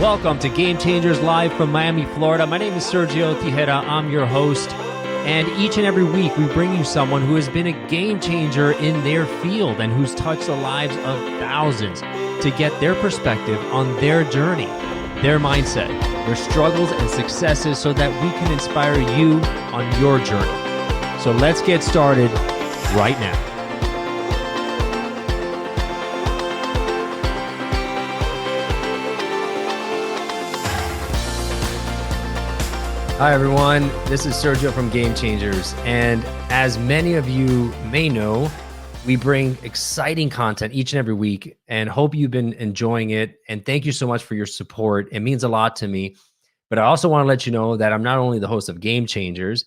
Welcome to Game Changers Live from Miami, Florida. My name is Sergio Tigera. I'm your host. And each and every week, we bring you someone who has been a game changer in their field and who's touched the lives of thousands to get their perspective on their journey, their mindset, their struggles and successes so that we can inspire you on your journey. So let's get started right now. Hi, everyone. This is Sergio from Game Changers. And as many of you may know, we bring exciting content each and every week and hope you've been enjoying it. And thank you so much for your support. It means a lot to me. But I also want to let you know that I'm not only the host of Game Changers.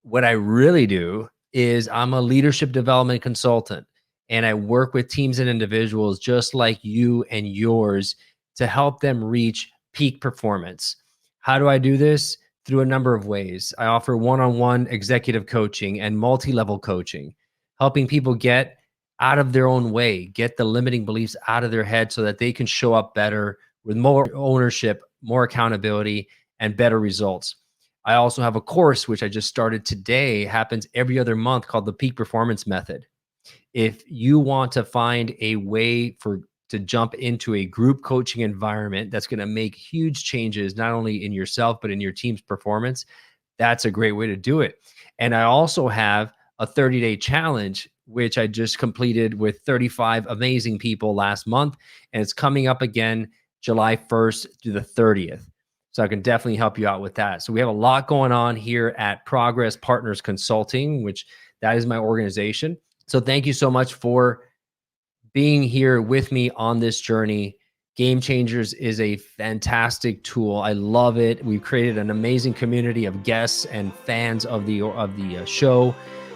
What I really do is I'm a leadership development consultant. And I work with teams and individuals just like you and yours to help them reach peak performance. How do I do this? Through a number of ways. I offer one-on-one executive coaching and multi-level coaching, helping people get out of their own way, get the limiting beliefs out of their head so that they can show up better with more ownership, more accountability, and better results. I also have a course, which I just started today, happens every other month, called the Peak Performance Method. If you want to find a way to jump into a group coaching environment that's going to make huge changes, not only in yourself, but in your team's performance, that's a great way to do it. And I also have a 30-day challenge, which I just completed with 35 amazing people last month. And it's coming up again July 1st through the 30th. So I can definitely help you out with that. So we have a lot going on here at Progress Partners Consulting, which that is my organization. So thank you so much for being here with me on this journey. Game Changers is a fantastic tool. I love it. We've created an amazing community of guests and fans of the show.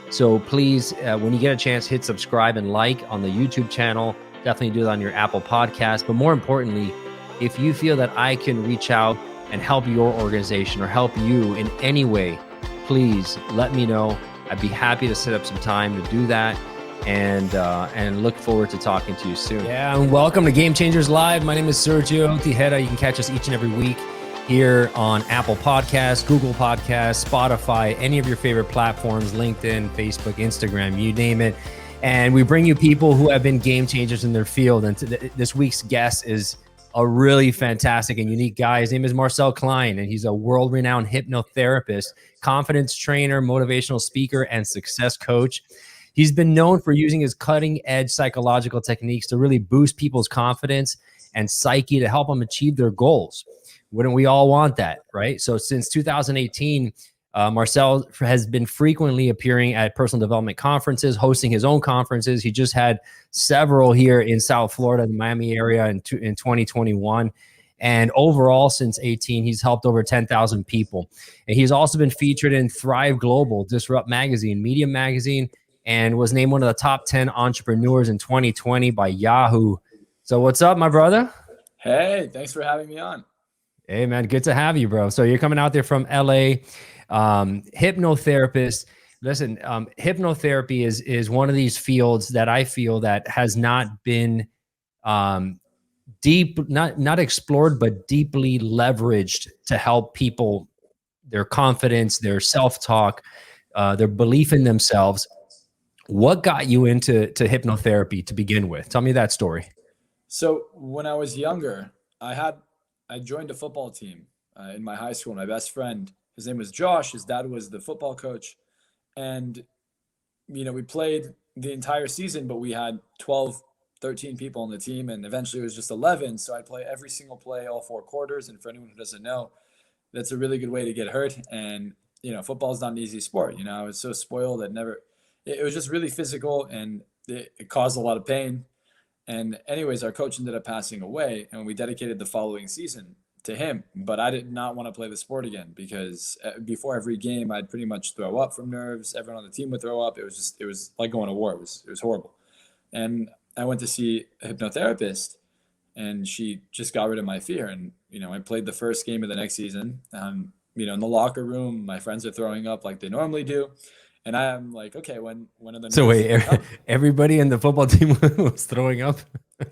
So please, when you get a chance, hit subscribe and like on the YouTube channel. Definitely do it on your Apple podcast. But more importantly, if you feel that I can reach out and help your organization or help you in any way, please let me know. I'd be happy to set up some time to do that. And look forward to talking to you soon. Yeah, and welcome to Game Changers Live. My name is Sergio Tigera. You can catch us each and every week here on Apple Podcasts, Google Podcasts, Spotify, any of your favorite platforms, LinkedIn, Facebook, Instagram, you name it. And we bring you people who have been game changers in their field. And this week's guest is a really fantastic and unique guy. His name is Marczell Klein, and he's a world-renowned hypnotherapist, confidence trainer, motivational speaker, and success coach. He's been known for using his cutting-edge psychological techniques to really boost people's confidence and psyche to help them achieve their goals. Wouldn't we all want that, right? So since 2018, Marczell has been frequently appearing at personal development conferences, hosting his own conferences. He just had several here in South Florida, the Miami area in 2021. And overall, since 18, he's helped over 10,000 people. And he's also been featured in Thrive Global, Disrupt Magazine, Medium Magazine, and was named one of the top 10 entrepreneurs in 2020 by Yahoo. So what's up, my brother? Hey, thanks for having me on. Hey, man, good to have you, bro. So you're coming out there from LA, hypnotherapist. Listen, hypnotherapy is one of these fields that I feel that has not been not explored, but deeply leveraged to help people, their confidence, their self-talk, their belief in themselves. What got you into hypnotherapy to begin with? Tell me that story. So when I was younger, I joined a football team in my high school. My best friend, his name was Josh. His dad was the football coach. And, we played the entire season, but we had 12, 13 people on the team. And eventually it was just 11. So I'd play every single play, all 4 quarters. And for anyone who doesn't know, that's a really good way to get hurt. And, football is not an easy sport. I was so spoiled that it was just really physical, and it caused a lot of pain. And anyways, our coach ended up passing away, and we dedicated the following season to him. But I did not want to play the sport again because before every game, I'd pretty much throw up from nerves. Everyone on the team would throw up. It was like going to war. It was horrible. And I went to see a hypnotherapist, and she just got rid of my fear. And, I played the first game of the next season. In the locker room, my friends are throwing up like they normally do. And I'm like, okay, when are the So wait, everybody in the football team was throwing up?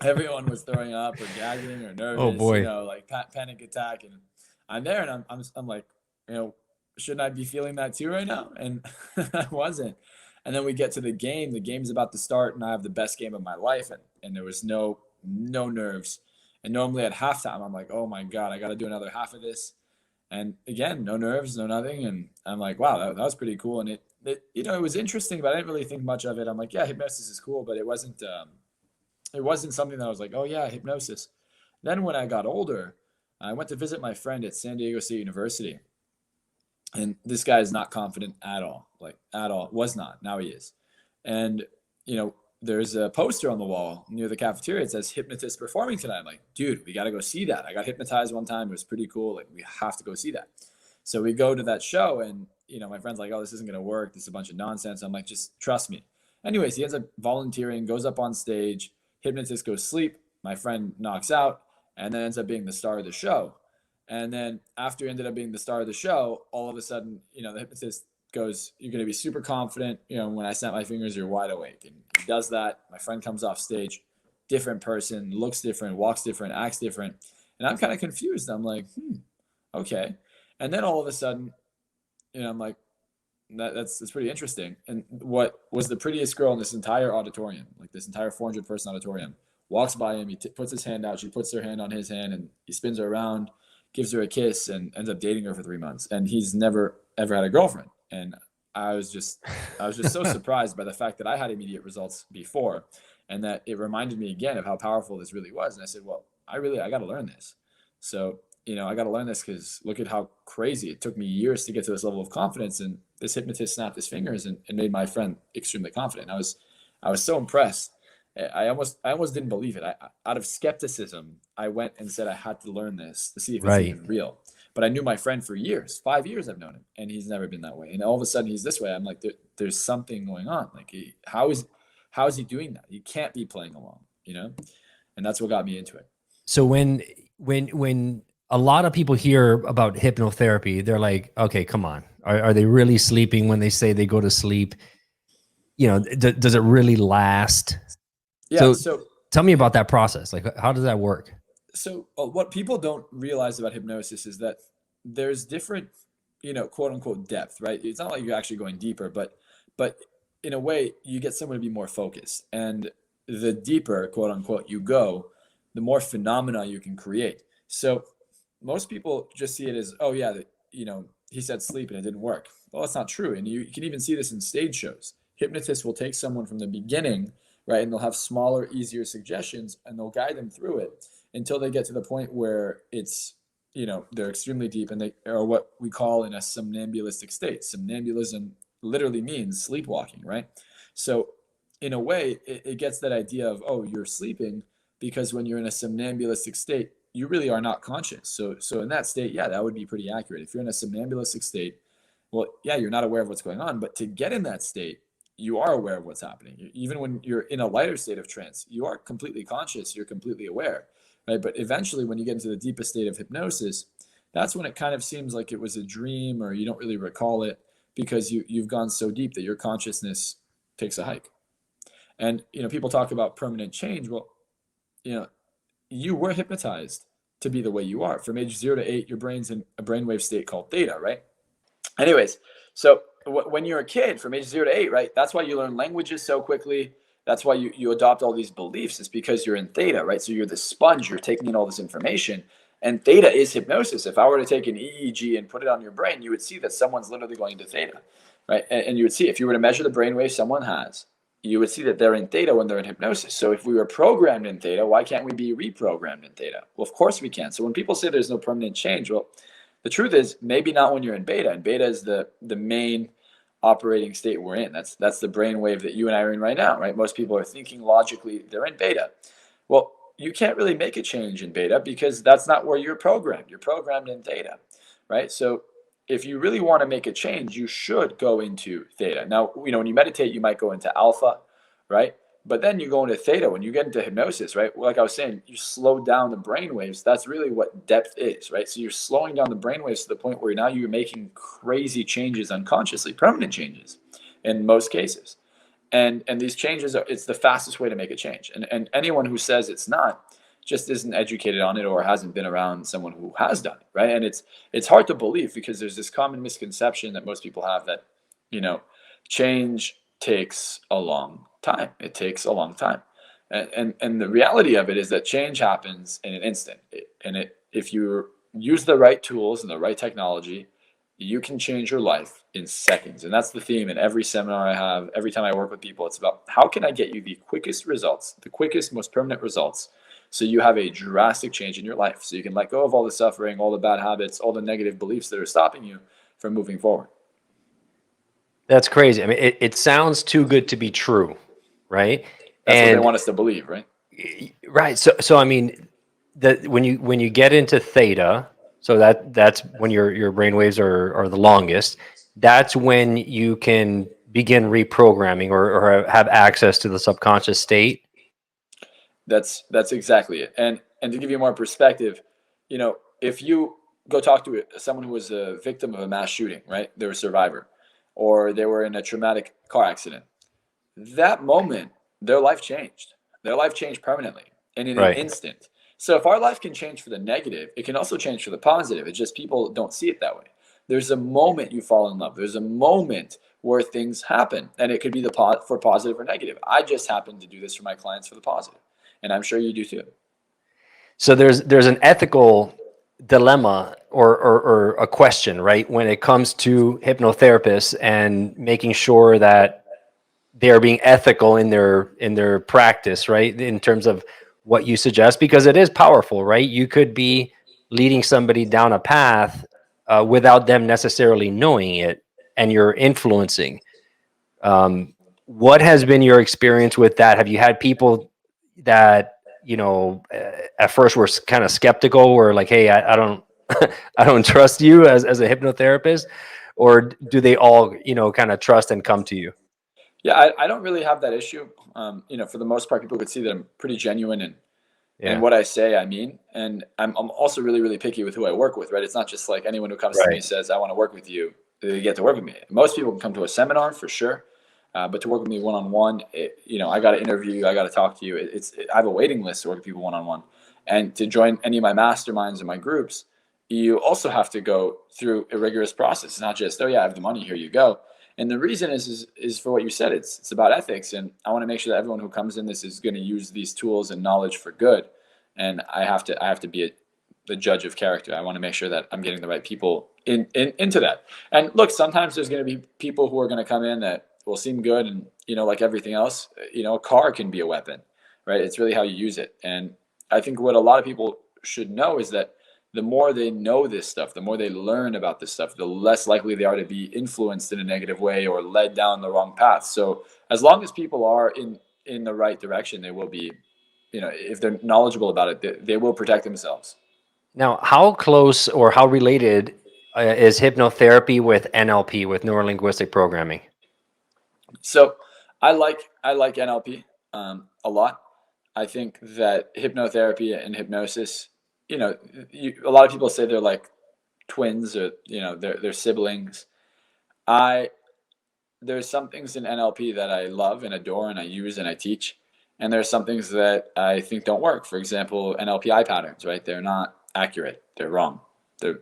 Everyone was throwing up or gagging or Oh nervous, boy. like panic attack. And I'm there and I'm like, shouldn't I be feeling that too right now? And I wasn't. And then we get to the game. The game's about to start, and I have the best game of my life, and there was no nerves. And normally at halftime, I'm like, oh my god, I got to do another half of this. And again, no nerves, no nothing. And I'm like, wow, that was pretty cool. And it was interesting, but I didn't really think much of it. I'm like, yeah, hypnosis is cool, but it wasn't something that I was like, oh yeah, hypnosis. Then when I got older, I went to visit my friend at San Diego State University. And this guy is not confident at all, like at all. Was not. Now he is. And, there's a poster on the wall near the cafeteria. It says hypnotist performing tonight. I'm like, dude, we got to go see that. I got hypnotized one time. It was pretty cool. Like, we have to go see that. So we go to that show, and, my friend's like, oh, this isn't going to work. This is a bunch of nonsense. I'm like, just trust me. Anyways, he ends up volunteering, goes up on stage. Hypnotist goes sleep. My friend knocks out and then ends up being the star of the show. And then after he ended up being the star of the show, all of a sudden, the hypnotist goes, you're going to be super confident. When I snap my fingers, you're wide awake. And he does that. My friend comes off stage, different person, looks different, walks different, acts different. And I'm kind of confused. I'm like, okay. And then all of a sudden, I'm like, that's pretty interesting. And what was the prettiest girl in this entire auditorium, like this entire 400-person auditorium, walks by him. He puts his hand out. She puts her hand on his hand, and he spins her around, gives her a kiss, and ends up dating her for 3 months. And he's never ever had a girlfriend. And I was just so surprised by the fact that I had immediate results before, and that it reminded me again of how powerful this really was. And I said, well, I got to learn this. So, I got to learn this, because look at how crazy it took me years to get to this level of confidence. And this hypnotist snapped his fingers and made my friend extremely confident. I was so impressed. I almost didn't believe it. Out of skepticism, I went and said I had to learn this to see if it's Right. even real. But I knew my friend for years, 5 years I've known him, and he's never been that way. And all of a sudden he's this way. I'm like, there's something going on. Like, how is he doing that? He can't be playing along, And that's what got me into it. So when a lot of people hear about hypnotherapy, they're like, okay, come on. Are they really sleeping when they say they go to sleep? Does it really last? Yeah. So tell me about that process. Like, how does that work? So what people don't realize about hypnosis is that there's different, quote unquote depth, right? It's not like you're actually going deeper, but in a way you get someone to be more focused. And the deeper, quote unquote, you go, the more phenomena you can create. So most people just see it as, oh yeah, he said sleep and it didn't work. Well, that's not true. And you can even see this in stage shows. Hypnotists will take someone from the beginning, right? And they'll have smaller, easier suggestions, and they'll guide them through it until they get to the point where it's, they're extremely deep, and they are what we call in a somnambulistic state. Somnambulism literally means sleepwalking, right? So in a way, it gets that idea of, oh, you're sleeping, because when you're in a somnambulistic state, you really are not conscious. So in that state, yeah, that would be pretty accurate. If you're in a somnambulistic state, well, yeah, you're not aware of what's going on, but to get in that state, you are aware of what's happening. Even when you're in a lighter state of trance, you are completely conscious, you're completely aware, right? But eventually, when you get into the deepest state of hypnosis, that's when it kind of seems like it was a dream, or you don't really recall it, because you've gone so deep that your consciousness takes a hike. And people talk about permanent change. Well, you were hypnotized to be the way you are. From age 0 to 8, your brain's in a brainwave state called theta, right? Anyways, so when you're a kid from age 0 to 8, right, that's why you learn languages so quickly. That's why you adopt all these beliefs. It's because you're in theta, right? So you're the sponge. You're taking in all this information. And theta is hypnosis. If I were to take an EEG and put it on your brain, you would see that someone's literally going into theta, right? And you would see, if you were to measure the brainwave someone has, you would see that they're in theta when they're in hypnosis. So if we were programmed in theta, why can't we be reprogrammed in theta? Well, of course we can. So when people say there's no permanent change, well, the truth is maybe not when you're in beta. And beta is the main operating state we're in. That's the brainwave that you and I are in right now, right? Most people are thinking logically, they're in beta. Well, you can't really make a change in beta, because that's not where you're programmed. You're programmed in theta, right? So if you really want to make a change, you should go into theta. Now, when you meditate, you might go into alpha, right? But then you go into theta. When you get into hypnosis, right? Like I was saying, you slow down the brain waves. That's really what depth is, right? So you're slowing down the brain waves to the point where now you're making crazy changes unconsciously, permanent changes in most cases. And these changes are, it's the fastest way to make a change. And anyone who says it's not just isn't educated on it or hasn't been around someone who has done it, right? And it's hard to believe because there's this common misconception that most people have that, you know, change takes a long time. It takes a long time. And the reality of it is that change happens in an instant. If you use the right tools and the right technology, you can change your life in seconds. And that's the theme in every seminar I have, every time I work with people. It's about how can I get you the quickest results, the quickest, most permanent results, so you have a drastic change in your life, so you can let go of all the suffering, all the bad habits, all the negative beliefs that are stopping you from moving forward. That's crazy. I mean, it sounds too good to be true, right? That's what they want us to believe, right? Right. So I mean, that when you get into theta, so that's when your brain waves are the longest. That's when you can begin reprogramming or have access to the subconscious state. That's exactly it. And to give you more perspective, you know, if you go talk to someone who was a victim of a mass shooting, right? They're a survivor, or they were in a traumatic car accident. That moment, their life changed. Their life changed permanently and in an Right. instant. So if our life can change for the negative, it can also change for the positive. It's just people don't see it that way. There's a moment you fall in love. There's a moment where things happen, and it could be for positive or negative. I just happen to do this for my clients for the positive, and I'm sure you do too. So there's an ethical dilemma or a question, right, when it comes to hypnotherapists and making sure that they are being ethical in their practice, right, in terms of what you suggest, because it is powerful, right? You could be leading somebody down a path without them necessarily knowing it, and you're influencing. What has been your experience with that? Have you had people that at first were kind of skeptical, or like, hey, I don't I don't trust you as a hypnotherapist, or do they all kind of trust and come to you? Yeah, I don't really have that issue. You know, for the most part, people could see that I'm pretty genuine and Yeah. what I say, I mean. And I'm also really, really picky with who I work with, right? It's not just like anyone who comes to me Right. says, I want to work with you, they get to work with me. Most people can come to a seminar for sure. But to work with me one-on-one, you know, I got to interview you, I got to talk to you. I have a waiting list to work with people one-on-one. And to join any of my masterminds and my groups, you also have to go through a rigorous process. It's not just, oh yeah, I have the money, here you go. And the reason is for what you said. It's about ethics, and I want to make sure that everyone who comes in this is going to use these tools and knowledge for good. And I have to be the judge of character. I want to make sure that I'm getting the right people into that. And look, sometimes there's going to be people who are going to come in that will seem good, and you know, like everything else, you know, a car can be a weapon, right? It's really how you use it. And I think what a lot of people should know is that the more they know this stuff, the more they learn about this stuff, the less likely they are to be influenced in a negative way or led down the wrong path. So as long as people are in the right direction, they will be, you know, if they're knowledgeable about it, they will protect themselves. Now, how close or how related is hypnotherapy with NLP, with neuro linguistic programming? So I like NLP a lot. I think that hypnotherapy and hypnosis, you know, a lot of people say they're like twins, or you know, they're siblings. I There's some things in NLP that I love and adore and I use and I teach, and there's some things that I think don't work. For example, NLP patterns, right? They're not accurate. They're wrong. They're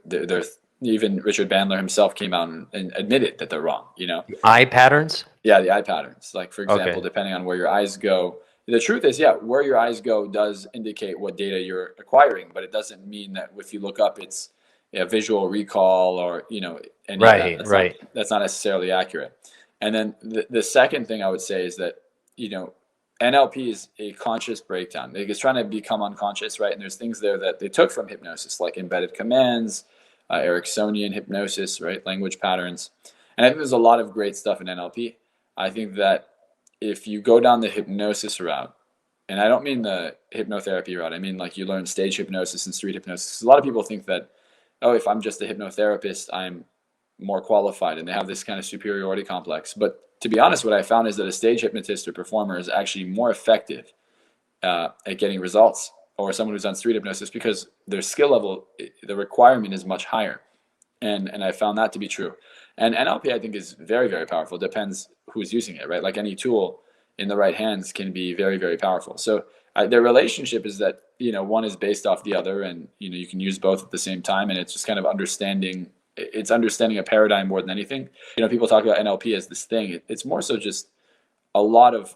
even Richard Bandler himself came out and admitted that they're wrong. You know, Eye patterns? yeah, the eye patterns. Like, for example, Okay. depending on where your eyes go, the truth is, yeah, where your eyes go does indicate what data you're acquiring, but it doesn't mean that if you look up, it's a visual recall or, you know, any of that. Right, right. That's not necessarily accurate. And then the second thing I would say is that, you know, NLP is a conscious breakdown. Like, it's trying to become unconscious, right? And there's things there that they took from hypnosis, like embedded commands, Ericksonian hypnosis, right? Language patterns. And I think there's a lot of great stuff in NLP. I think that if you go down the hypnosis route, and I don't mean the hypnotherapy route, I mean like you learn stage hypnosis and street hypnosis. A lot of people think that, oh, if I'm just a hypnotherapist, I'm more qualified, and they have this kind of superiority complex. But to be honest, what I found is that a stage hypnotist or performer is actually more effective at getting results, or someone who's on street hypnosis, because their skill level, the requirement is much higher. And I found that to be true. And NLP, I think, is very, very powerful. It depends who's using it, right? Like any tool, in the right hands can be very, very powerful. So their relationship is that, one is based off the other, and, you can use both at the same time. And it's just kind of understanding a paradigm more than anything. People talk about NLP as this thing. It's more so just a lot of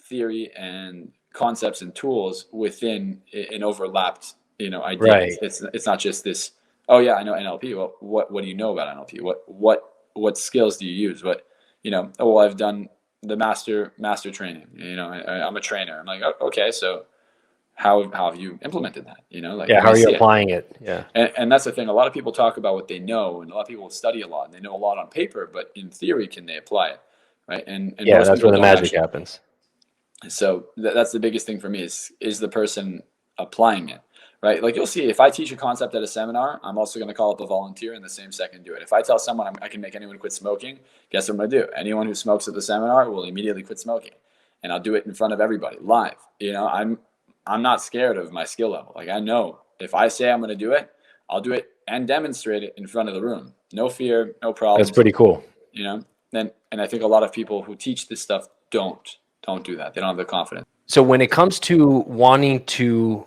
theory and concepts and tools within an overlapped, idea. Right. It's not just this, oh yeah, I know NLP. Well, what do you know about NLP? What skills do you use? Oh, well, I've done the master training. I'm a trainer. I'm like, oh, okay, so how have you implemented that? How are you applying it? Yeah. And that's the thing. A lot of people talk about what they know, and a lot of people study a lot, and they know a lot on paper, but in theory, can they apply it? Right. And most that's where the magic happens. So that's the biggest thing for me is the person applying it, right? Like, you'll see, if I teach a concept at a seminar, I'm also going to call up a volunteer in the same second do it. If I tell someone I can make anyone quit smoking, guess what I'm going to do? Anyone who smokes at the seminar will immediately quit smoking, and I'll do it in front of everybody live. I'm not scared of my skill level. Like, I know if I say I'm going to do it, I'll do it and demonstrate it in front of the room. No fear, no problem. That's pretty cool. And I think a lot of people who teach this stuff don't do that. They don't have the confidence. So when it comes to wanting to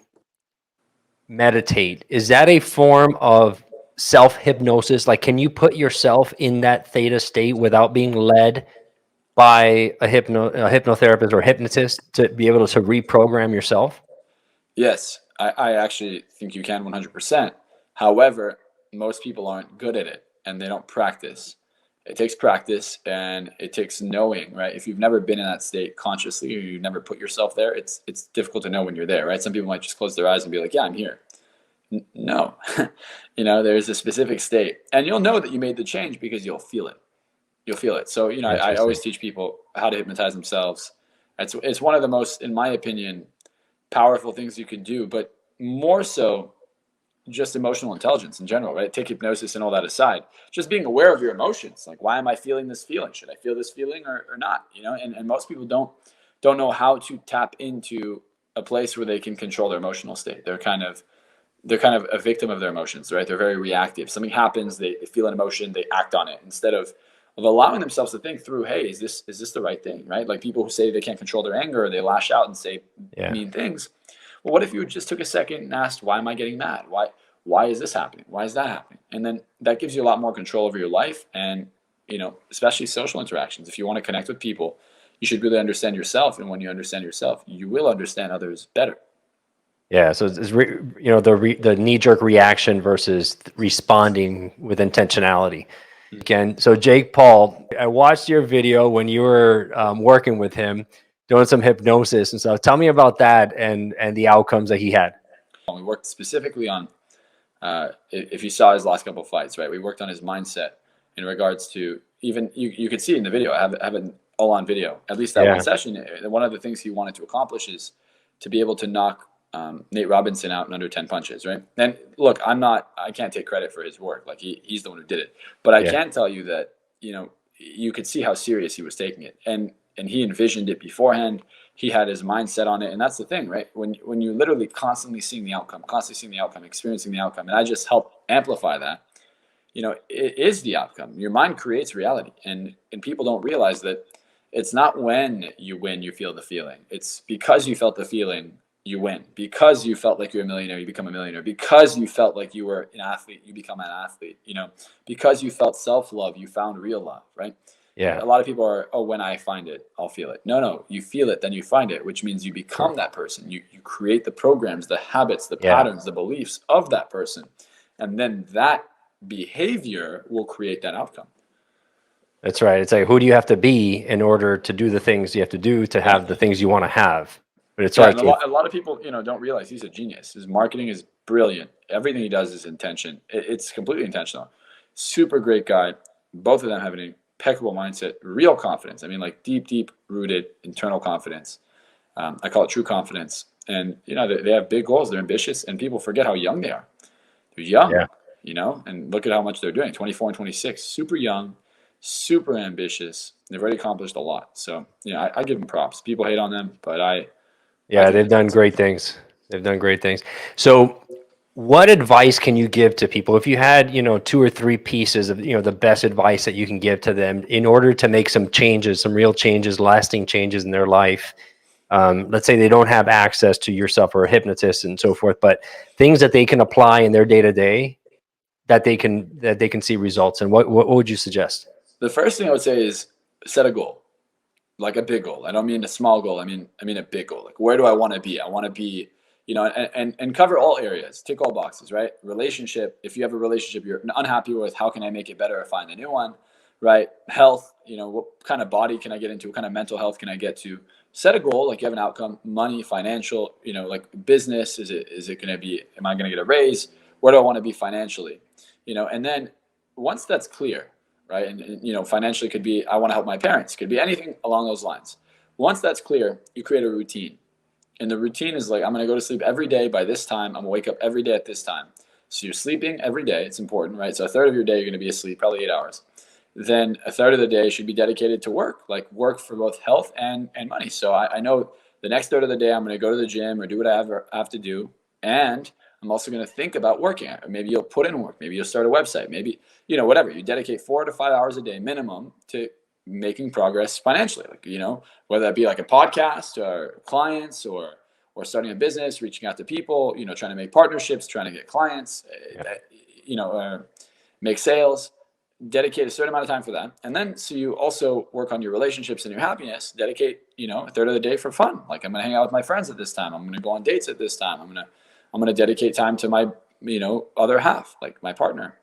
meditate, is that a form of self-hypnosis? Like, can you put yourself in that theta state without being led by a hypnotherapist or a hypnotist to be able to reprogram yourself? Yes, I actually think you can 100%. However, most people aren't good at it, and they don't practice. It takes practice, and it takes knowing, right? If you've never been in that state consciously, or you've never put yourself there, it's difficult to know when you're there, right? Some people might just close their eyes and be like, yeah, I'm here. No, there's a specific state, and you'll know that you made the change because you'll feel it. You'll feel it. So, I always teach people how to hypnotize themselves. It's one of the most, in my opinion, powerful things you can do, but more so just emotional intelligence in general, right? Take hypnosis and all that aside. Just being aware of your emotions. Like, why am I feeling this feeling? Should I feel this feeling or not? And most people don't know how to tap into a place where they can control their emotional state. They're kind of a victim of their emotions, right? They're very reactive. Something happens, they feel an emotion, they act on it instead of allowing themselves to think through, hey, is this the right thing, right? Like, people who say they can't control their anger, or they lash out and say mean things. Well, what if you just took a second and asked, why am I getting mad? Why is this happening? Why is that happening? And then that gives you a lot more control over your life, and, especially social interactions. If you want to connect with people, you should really understand yourself. And when you understand yourself, you will understand others better. Yeah. So it's the knee-jerk reaction versus responding with intentionality. Again, so Jake Paul, I watched your video when you were working with him, doing some hypnosis and stuff. Tell me about that and the outcomes that he had. We worked specifically on, if you saw his last couple of fights, right? We worked on his mindset in regards to, even you could see it in the video. I have it all on video. At least that one session. One of the things he wanted to accomplish is to be able to knock Nate Robinson out in under 10 punches, right? And look, I can't take credit for his work. Like, he's the one who did it. But I can tell you that, you could see how serious he was taking it. And he envisioned it beforehand. He had his mind set on it. And that's the thing, right? When you're literally constantly seeing the outcome, experiencing the outcome, and I just help amplify that, it is the outcome. Your mind creates reality. And people don't realize that it's not when you win, you feel the feeling. It's because you felt the feeling, you win. Because you felt like you're a millionaire, you become a millionaire. Because you felt like you were an athlete, you become an athlete. Because you felt self-love, you found real love, right? Yeah. A lot of people are, when I find it, I'll feel it. No, you feel it, then you find it, which means you become that person. You create the programs, the habits, the patterns, the beliefs of that person. And then that behavior will create that outcome. That's right. It's like, who do you have to be in order to do the things you have to do to have the things you want to have? But it's a lot of people, don't realize he's a genius. His marketing is brilliant. Everything he does is intention. It's completely intentional. Super great guy. Both of them have an impeccable mindset, real confidence. I mean, like, deep rooted internal confidence. I call it true confidence. And, they have big goals. They're ambitious, and people forget how young they are. They're young, and look at how much they're doing. 24 and 26, super young, super ambitious. They've already accomplished a lot. So, I give them props. People hate on them, but they've done great things. So what advice can you give to people if you had, 2 or 3 pieces of, the best advice that you can give to them in order to make some changes, some real changes, lasting changes in their life? Let's say they don't have access to yourself or a hypnotist and so forth, but things that they can apply in their day to day that they can see results. And what would you suggest? The first thing I would say is set a goal, like a big goal. I don't mean a small goal. I mean a big goal. Like, where do I want to be? I want to be, and cover all areas, tick all boxes, right? Relationship. If you have a relationship you're unhappy with, how can I make it better or find a new one, right? Health, what kind of body can I get into? What kind of mental health can I get to? Set a goal, like you have an outcome, money, financial, like business. Is it going to be, am I going to get a raise? Where do I want to be financially? And then once that's clear, right? And financially could be, I want to help my parents, could be anything along those lines. Once that's clear, you create a routine. And the routine is like, I'm going to go to sleep every day by this time. I'm going to wake up every day at this time. So you're sleeping every day. It's important, right? So a third of your day, you're going to be asleep, probably 8 hours. Then a third of the day should be dedicated to work, like work for both health and money. So I know the next third of the day, I'm going to go to the gym or do what I have to do. And I'm also going to think about working. Maybe you'll put in work. Maybe you'll start a website. Maybe, whatever. You dedicate 4 to 5 hours a day minimum to making progress financially. Like, whether that be like a podcast or clients or starting a business, reaching out to people, trying to make partnerships, trying to get clients, make sales. Dedicate a certain amount of time for that. And then, so you also work on your relationships and your happiness, dedicate, a third of the day for fun. Like, I'm going to hang out with my friends at this time. I'm going to go on dates at this time. I'm going to dedicate time to my, other half, like my partner,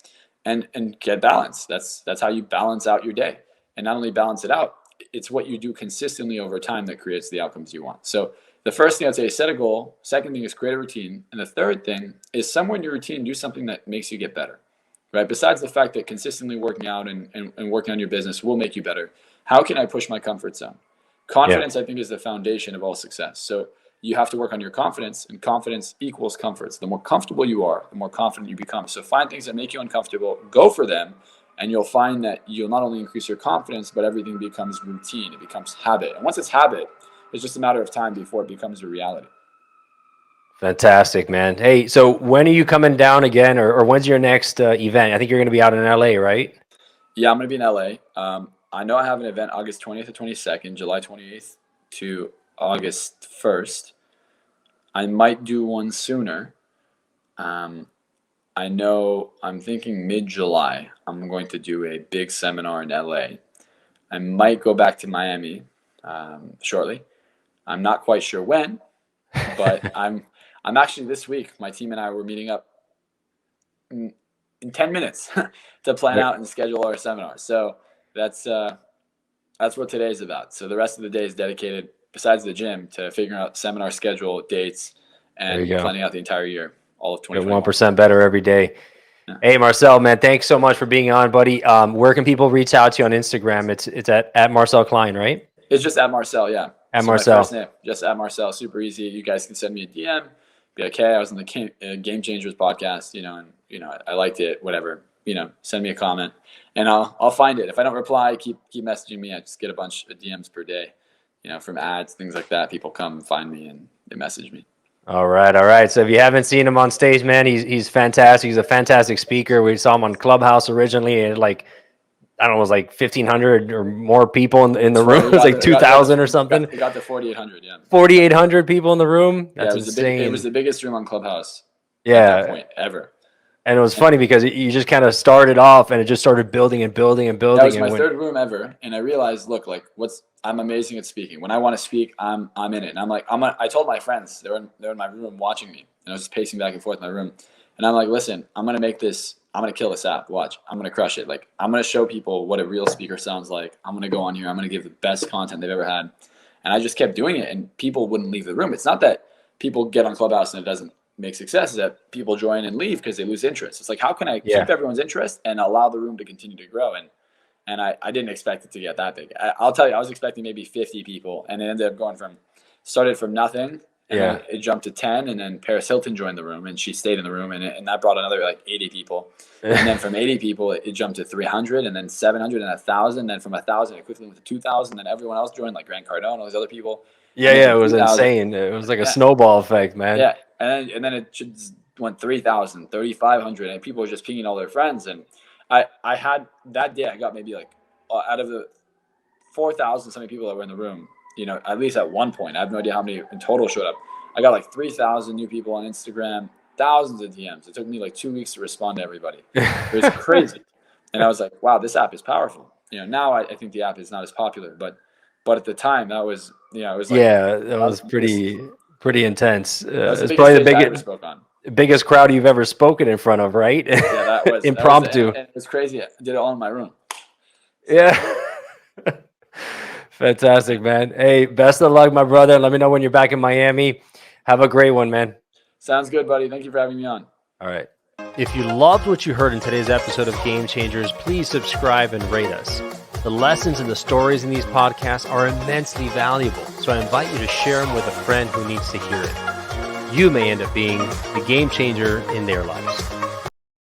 and get balance. That's how you balance out your day. And not only balance it out, it's what you do consistently over time that creates the outcomes you want. So the first thing I'd say is set a goal. Second thing is create a routine. And the third thing is somewhere in your routine, do something that makes you get better. Right? Besides the fact that consistently working out and working on your business will make you better, how can I push my comfort zone? Confidence, I think, is the foundation of all success. So you have to work on your confidence, and confidence equals comfort. So the more comfortable you are, the more confident you become. So find things that make you uncomfortable, go for them, and you'll find that you'll not only increase your confidence, but everything becomes routine. It becomes habit. And once it's habit, it's just a matter of time before it becomes a reality. Fantastic, man. Hey, so when are you coming down again, or when's your next event? I think you're going to be out in LA, right? Yeah, I'm going to be in LA. I know I have an event August 20th to 22nd, July 28th to August 1st. I might do one sooner. I know I'm thinking mid-July, I'm going to do a big seminar in LA. I might go back to Miami shortly. I'm not quite sure when, but I'm actually, this week, my team and I were meeting up in 10 minutes to plan out and schedule our seminar. So that's what today is about. So the rest of the day is dedicated, besides the gym, to figuring out seminar schedule, dates, and planning out the entire year, all of 2021. 1% better every day. Yeah. Hey, Marcel, man, thanks so much for being on, buddy. Where can people reach out to you on Instagram? It's at Marczell Klein, right? It's just at Marcel, yeah. At Marcel. My first name, just at Marcel, super easy. You guys can send me a DM. Be like, hey, I was on the Gamechangers podcast, and I liked it, whatever, send me a comment and I'll find it. If I don't reply, keep messaging me. I just get a bunch of DMs per day, from ads, things like that. People come find me and they message me. All right. So if you haven't seen him on stage, man, he's fantastic. He's a fantastic speaker. We saw him on Clubhouse originally, and I don't know, it was like 1,500 or more people in the room. It was like 2,000 or something. We got to 4,800, yeah. 4,800 people in the room. That's insane. It was the biggest room on Clubhouse. Yeah. At that point ever. And it was funny because you just kind of started off, and it just started building and building and building. That was my third room ever, and I realized, look, I'm amazing at speaking. When I want to speak, I'm in it, and I told my friends, they're in my room watching me, and I was just pacing back and forth in my room, and I'm like, listen, I'm gonna make this. I'm going to kill this app. Watch. I'm going to crush it. I'm going to show people what a real speaker sounds like. I'm going to go on here. I'm going to give the best content they've ever had. And I just kept doing it, and people wouldn't leave the room. It's not that people get on Clubhouse and it doesn't make success. It's that people join and leave because they lose interest. It's like, how can I keep everyone's interest and allow the room to continue to grow? And I didn't expect it to get that big. I'll tell you, I was expecting maybe 50 people, and it ended up started from nothing. And it jumped to 10, and then Paris Hilton joined the room, and she stayed in the room, and that brought another 80 people. And then from 80 people, it jumped to 300, and then 700, and 1,000. Then from 1,000, it quickly went to 2,000. Then everyone else joined, like Grant Cardone, all these other people. Yeah, it was insane. It was like a snowball effect, man. Yeah, and then it went 3,000, 3,500, and people were just pinging all their friends. And I had that day, I got maybe like out of the 4,000 something people that were in the room, at least at one point, I have no idea how many in total showed up. I got like 3,000 new people on Instagram, thousands of DMs. It took me like 2 weeks to respond to everybody. It was crazy. And I was like, wow, this app is powerful. Now I think the app is not as popular, but at the time that was, it was like, that was pretty intense. It's probably the biggest crowd you've ever spoken in front of, right? Yeah, that was impromptu. And it was crazy. I did it all in my room. Yeah. Fantastic, man. Hey, best of luck, my brother. Let me know when you're back in Miami. Have a great one, man. Sounds good, buddy. Thank you for having me on. All right. If you loved what you heard in today's episode of Game Changers, please subscribe and rate us. The lessons and the stories in these podcasts are immensely valuable, so I invite you to share them with a friend who needs to hear it. You may end up being the game changer in their lives.